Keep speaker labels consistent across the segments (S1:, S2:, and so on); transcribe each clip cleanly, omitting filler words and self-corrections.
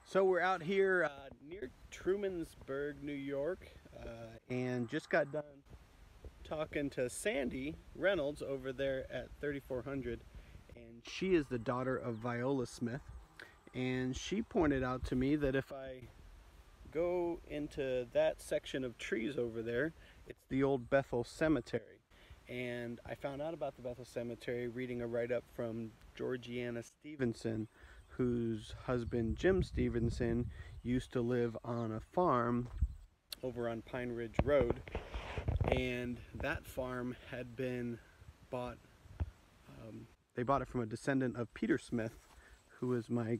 S1: So we're out here near Trumansburg, New York, and just got done talking to Sandy Reynolds over there at 3400, and she is the daughter of Viola Smith, and she pointed out to me that if I go into that section of trees over there, it's the old Bethel Cemetery. And I found out about the Bethel Cemetery reading a write-up from Georgianna Stevenson, whose husband Jim Stevenson used to live on a farm over on Pine Ridge Road, and that farm had been bought, they bought it from a descendant of Peter Smith, who is my, I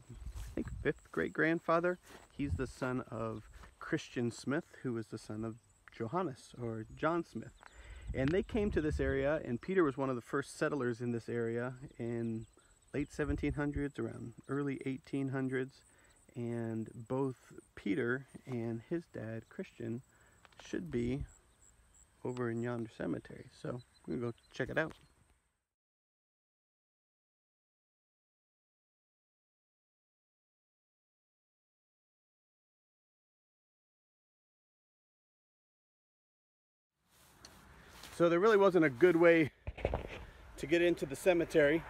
S1: think, 5th great-grandfather. He's the son of Christian Smith, who was the son of Johannes, or John Smith. And they came to this area, and Peter was one of the first settlers in this area in late 1700s, around early 1800s, and both Peter and his dad, Christian, should be over in yonder cemetery. So we're gonna go check it out. So there really wasn't a good way to get into the cemetery.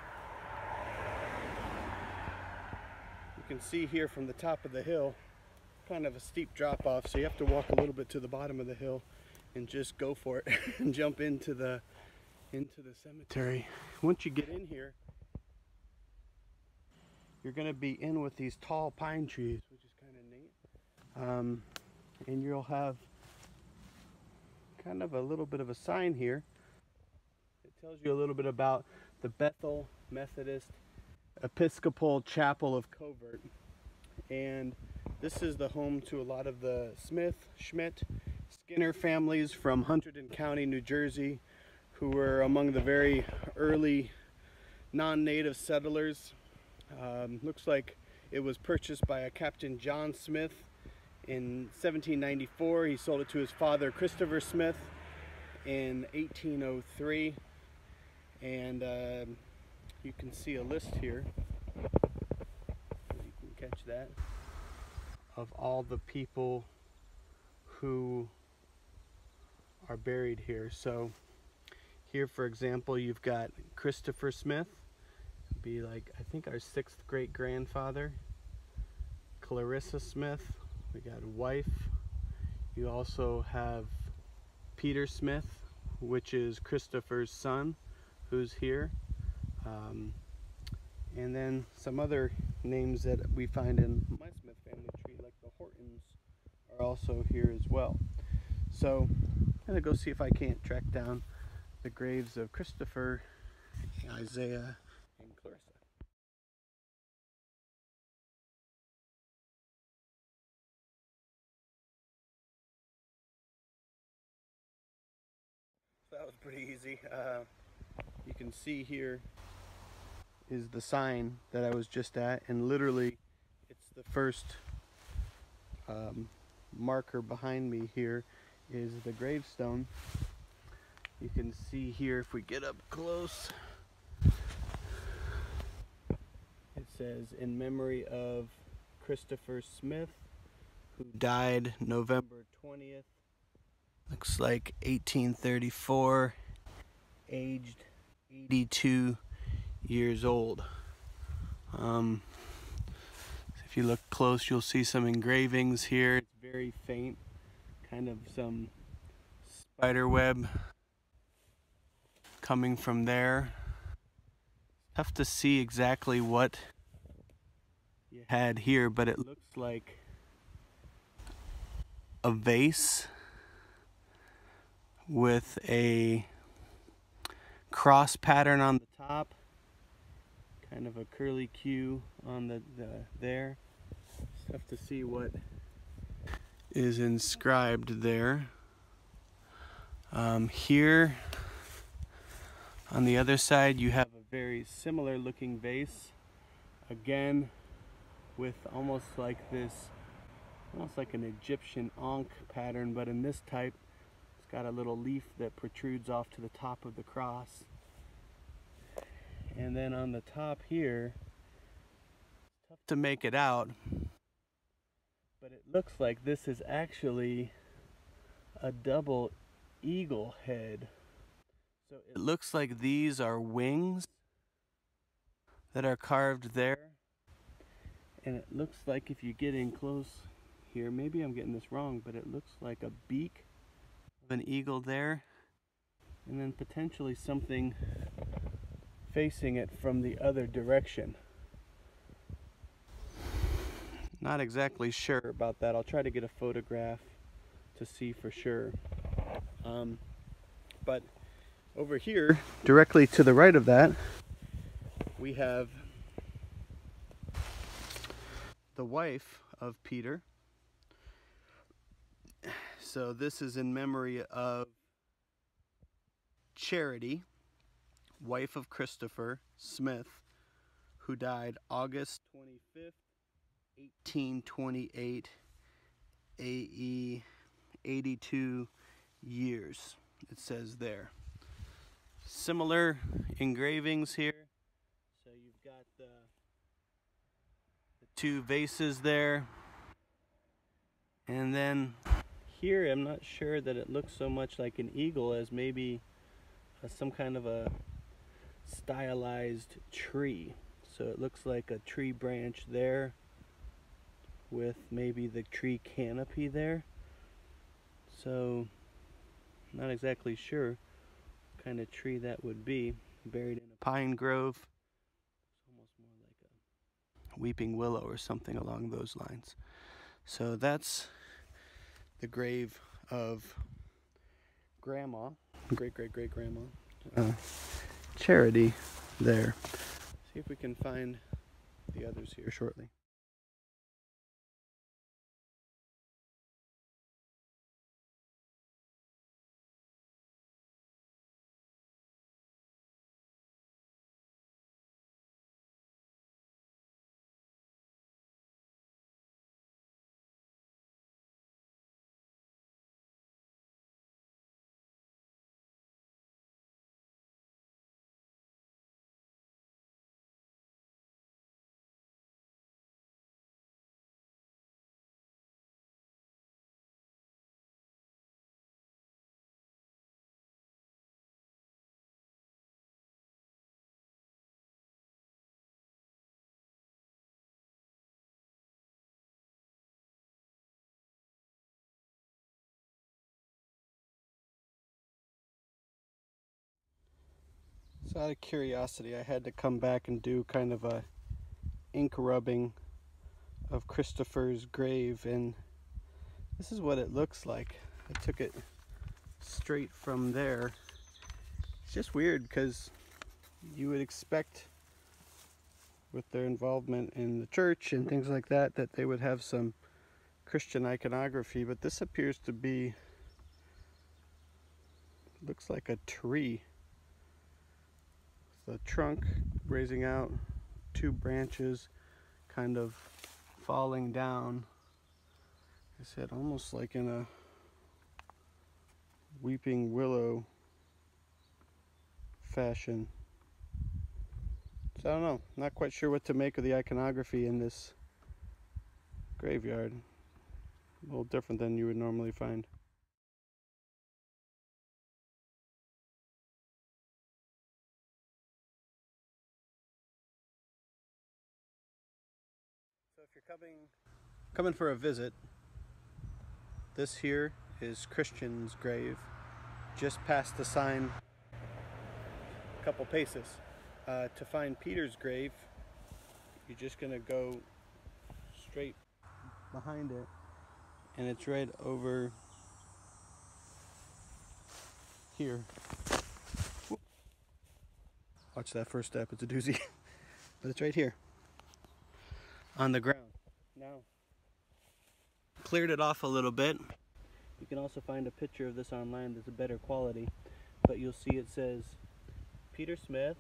S1: You can see here from the top of the hill, kind of a steep drop off, so you have to walk a little bit to the bottom of the hill and just go for it and jump into the cemetery. Once you get in here, you're going to be in with these tall pine trees, which is kind of neat. And you'll have kind of a little bit of a sign here. It tells you a little bit about the Bethel Methodist Episcopal Chapel of Covert, and this is the home to a lot of the Smith, Schmidt, Skinner families from Hunterdon County, New Jersey, who were among the very early non-native settlers. Looks like it was purchased by a Captain John Smith in 1794. He sold it to his father Christopher Smith in 1803, and you can see a list here, you can catch that, of all the people who are buried here. So here, for example, you've got Christopher Smith, be like, I think, our 6th great-grandfather. Clarissa Smith, we got a wife. You also have Peter Smith, which is Christopher's son, who's here. And then some other names that we find in my Smith family tree, like the Hortons, are also here as well. So I'm gonna go see if I can't track down the graves of Christopher, Isaiah, and Clarissa. So that was pretty easy. You can see here is the sign that I was just at, and literally it's the first marker behind me here is the gravestone. You can see here, if we get up close, it says, in memory of Christopher Smith, who died November 20th, looks like 1834, aged 82 years old. If you look close, you'll see some engravings here. It's very faint, kind of some spider web coming from there. Tough to see exactly what you had here, but it looks like a vase with a cross pattern on the top, kind of a curly Q on the there. It's tough to see what is inscribed there. Here on the other side you have a very similar looking vase, again with almost like an Egyptian ankh pattern, but in this type it's got a little leaf that protrudes off to the top of the cross. And then on the top here, it's tough to make it out, but it looks like this is actually a double eagle head. So it looks like these are wings that are carved there. And it looks like if you get in close here, maybe I'm getting this wrong, but it looks like a beak of an eagle there. And then potentially something facing it from the other direction. Not exactly sure about that. I'll try to get a photograph to see for sure. But over here, directly to the right of that, we have the wife of Peter. So this is in memory of Charity, wife of Christopher Smith, who died August 25th, 1828, AE, 82 years, it says there. Similar engravings here. So you've got the two vases there. And then here, I'm not sure that it looks so much like an eagle as maybe some kind of a stylized tree. So it looks like a tree branch there with maybe the tree canopy there. So not exactly sure what kind of tree that would be. Buried in a pine grove. It's almost more like a weeping willow or something along those lines. So that's the grave of Grandma, great-great-great-grandma, Charity there. See if we can find the others here shortly. So out of curiosity, I had to come back and do kind of a ink rubbing of Christopher's grave, and this is what it looks like. I took it straight from there. It's just weird because you would expect with their involvement in the church and things like that that they would have some Christian iconography, but this appears to be, looks like a tree. The trunk raising out, two branches kind of falling down. I said almost like in a weeping willow fashion. So I don't know, not quite sure what to make of the iconography in this graveyard. A little different than you would normally find. So if you're coming for a visit, this here is Christian's grave, just past the sign, a couple paces. To find Peter's grave, you're just gonna go straight behind it, and it's right over here. Whoop. Watch that first step, it's a doozy. But it's right here on the ground. Now, cleared it off a little bit. You can also find a picture of this online that's a better quality, but you'll see it says Peter Smith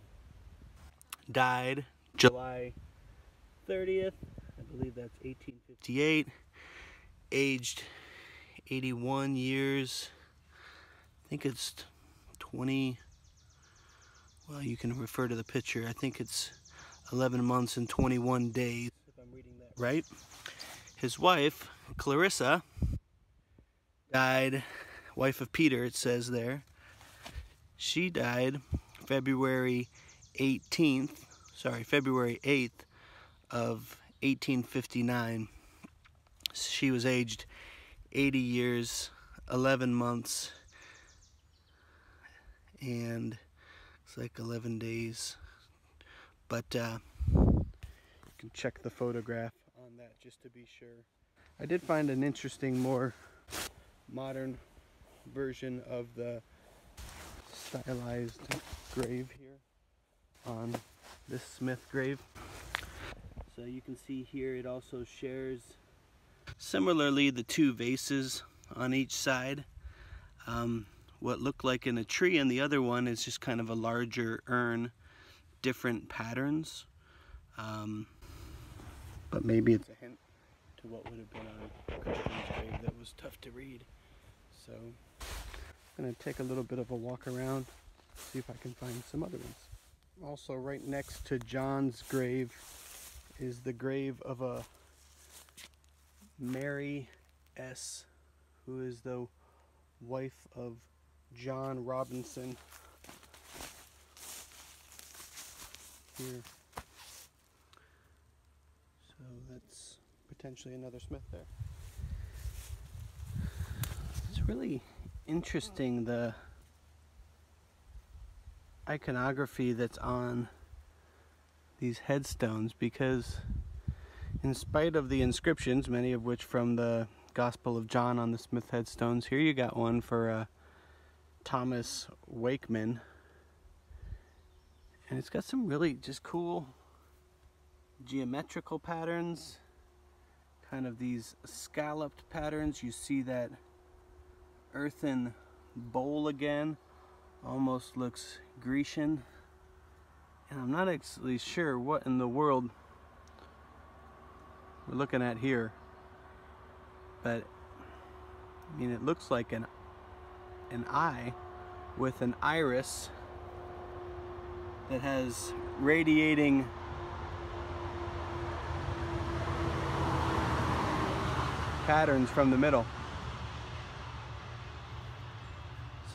S1: died July 30th, I believe that's 1858, aged 81 years. I think it's 20, well, you can refer to the picture. I think it's 11 months and 21 days, if I'm reading that right. His wife, Clarissa, died, wife of Peter, it says there. She died February 8th of 1859. She was aged 80 years, 11 months, and it's like 11 days. But you can check the photograph on that just to be sure. I did find an interesting, more modern version of the stylized grave here on this Smith grave. So you can see here it also shares similarly the two vases on each side. What looked like in a tree, and the other one is just kind of a larger urn, different patterns. But maybe it's a hint to what would have been on Christian's grave that was tough to read. So I'm going to take a little bit of a walk around, see if I can find some other ones. Also right next to John's grave is the grave of a Mary S., who is the wife of John Robinson. Here. So that's potentially another Smith there. It's really interesting, the iconography that's on these headstones, because in spite of the inscriptions, many of which from the Gospel of John on the Smith headstones, here you got one for Thomas Wakeman, and it's got some really just cool geometrical patterns, kind of these scalloped patterns. You see that earthen bowl again, almost looks Grecian, and I'm not actually sure what in the world we're looking at here, but I mean, it looks like an eye with an iris that has radiating patterns from the middle.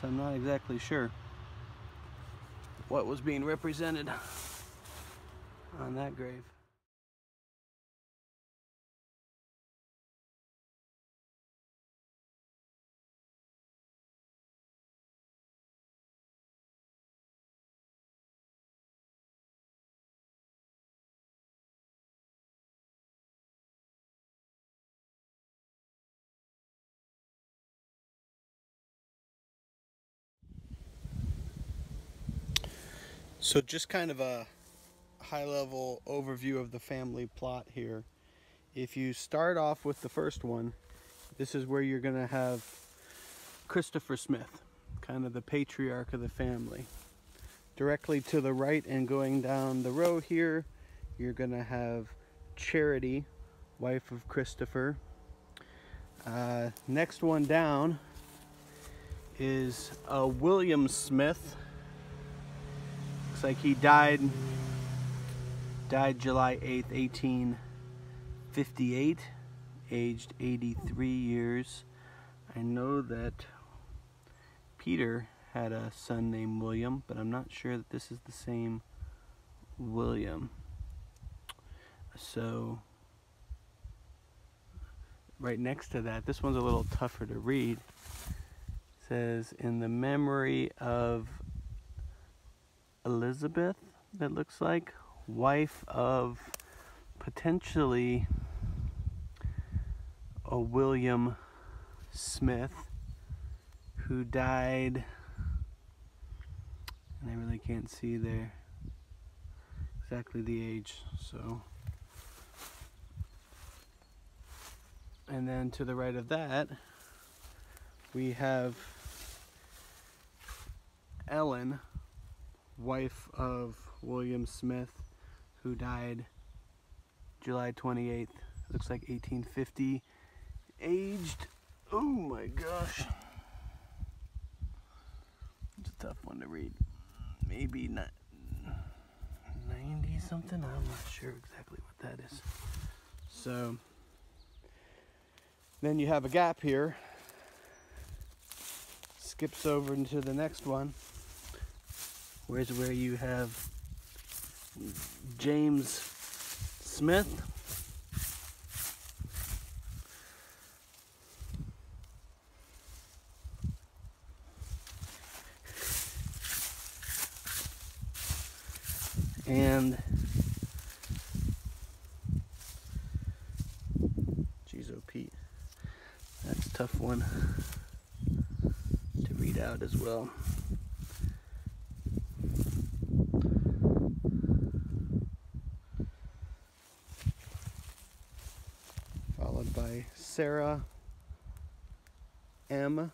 S1: So I'm not exactly sure what was being represented on that grave. So just kind of a high-level overview of the family plot here. If you start off with the first one, this is where you're going to have Christopher Smith, kind of the patriarch of the family. Directly to the right and going down the row here, you're going to have Charity, wife of Christopher. Next one down is William Smith. Looks like he died July 8th, 1858, aged 83 years. I know that Peter had a son named William, but I'm not sure that this is the same William. So right next to that, this one's a little tougher to read. It says, in the memory of Elizabeth, that looks like, wife of potentially a William Smith, who died, and I really can't see there exactly the age, so. And then to the right of that, we have Ellen, wife of William Smith, who died July 28th, looks like 1850, aged, oh my gosh, it's a tough one to read, maybe not 90 something, I'm not sure exactly what that is. So Then you have a gap here. Skips over into the next one. Where's where you have James Smith. And geez, oh Pete, that's a tough one to read out as well. Followed by Sarah M.,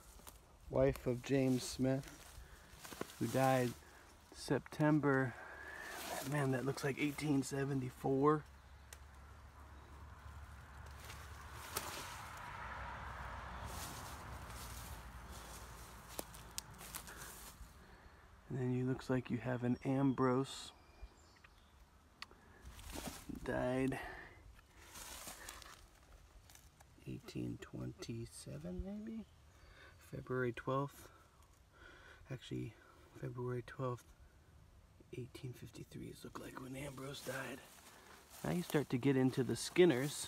S1: wife of James Smith, who died September, man, that looks like 1874. And then you looks like you have an Ambrose, died 1827 maybe? February 12th. Actually, February 12th, 1853 look like when Ambrose died. Now you start to get into the Skinners,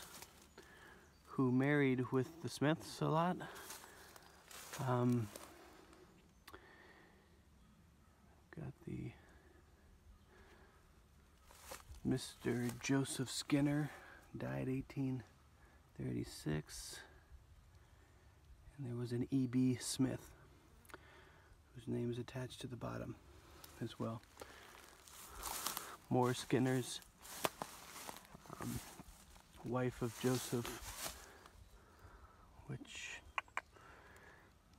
S1: who married with the Smiths a lot. Got the Mr. Joseph Skinner, died 1836. And there was an E.B. Smith, whose name is attached to the bottom as well. More Skinners, wife of Joseph, which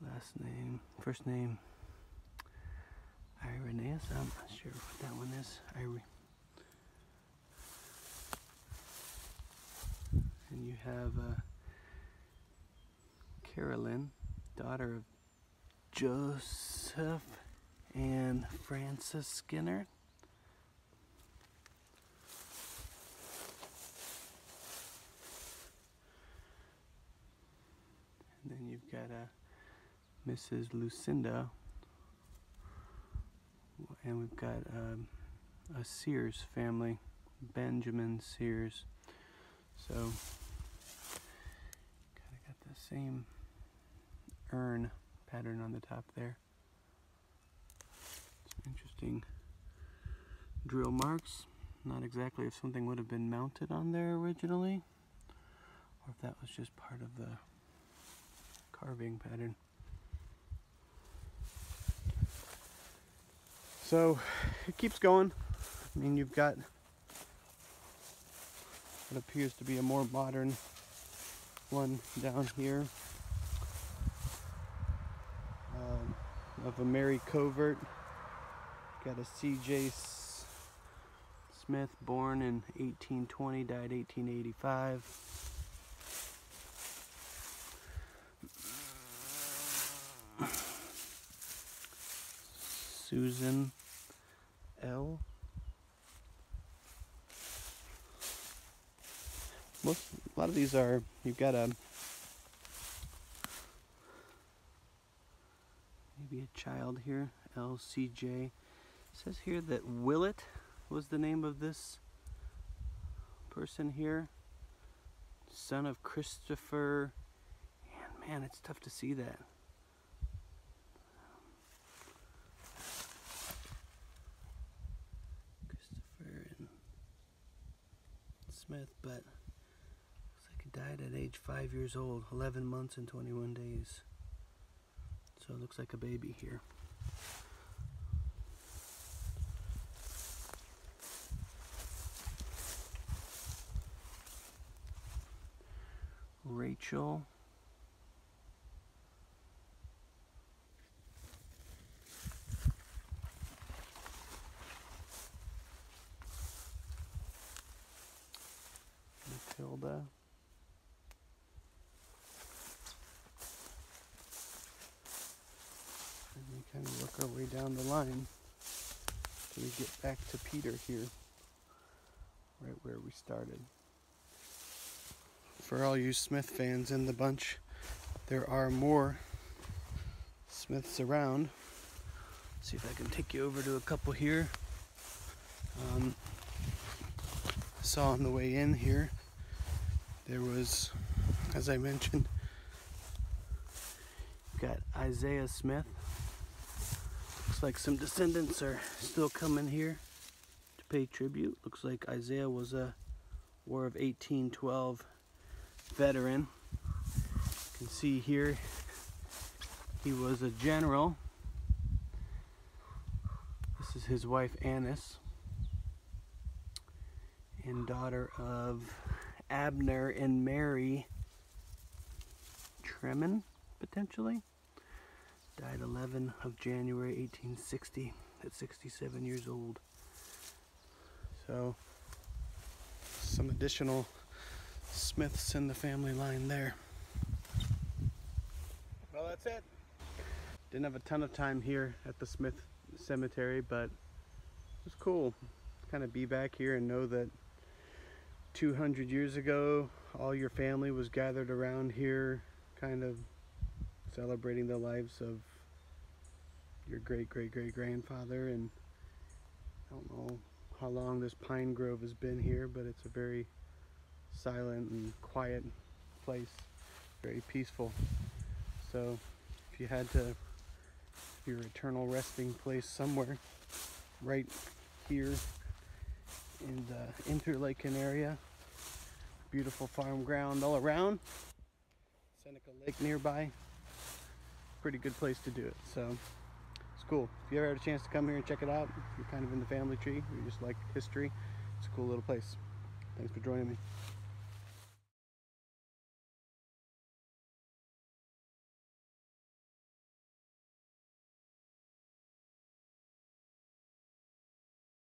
S1: last name, first name, Irenaeus, I'm not sure what that one is. And you have Carolyn, daughter of Joseph and Frances Skinner. And then you've got Mrs. Lucinda, and we've got a Sears family, Benjamin Sears. So, kind of got the same urn pattern on the top there. Some interesting drill marks. Not exactly if something would have been mounted on there originally, or if that was just part of the carving pattern. So it keeps going. I mean, you've got what appears to be a more modern one down here of a Mary Covert. Got a C.J. Smith, born in 1820, died 1885. Susan L. A lot of these are, you've got maybe a child here, LCJ. It says here that Willett was the name of this person here, son of Christopher, and man, it's tough to see that. Smith, but looks like he died at age 5 years old, 11 months and 21 days. So it looks like a baby here. Rachel. Matilda. And we kind of work our way down the line till we get back to Peter here, right where we started. for all you Smith fans in the bunch, there are more Smiths around. Let's see if I can take you over to a couple here. I saw on the way in here, there was, as I mentioned, got Isaiah Smith. Looks like some descendants are still coming here to pay tribute. Looks like Isaiah was a War of 1812 veteran. You can see here he was a general. This is his wife Annis, and daughter of Abner and Mary Tremin, potentially. Died 11 of January 1860 at 67 years old. So some additional Smiths in the family line there. Well, that's it. Didn't have a ton of time here at the Smith Cemetery, but it was cool to kind of be back here and know that 200 years ago all your family was gathered around here, kind of celebrating the lives of your great-great-great-grandfather. And I don't know how long this pine grove has been here, but it's a very silent and quiet place, very peaceful. So if you had to, your eternal resting place somewhere right here in the Interlaken area, beautiful farm ground all around, Seneca Lake nearby, pretty good place to do it. So it's cool. If you ever had a chance to come here and check it out, you're kind of in the family tree, you just like history, it's a cool little place. Thanks for joining me.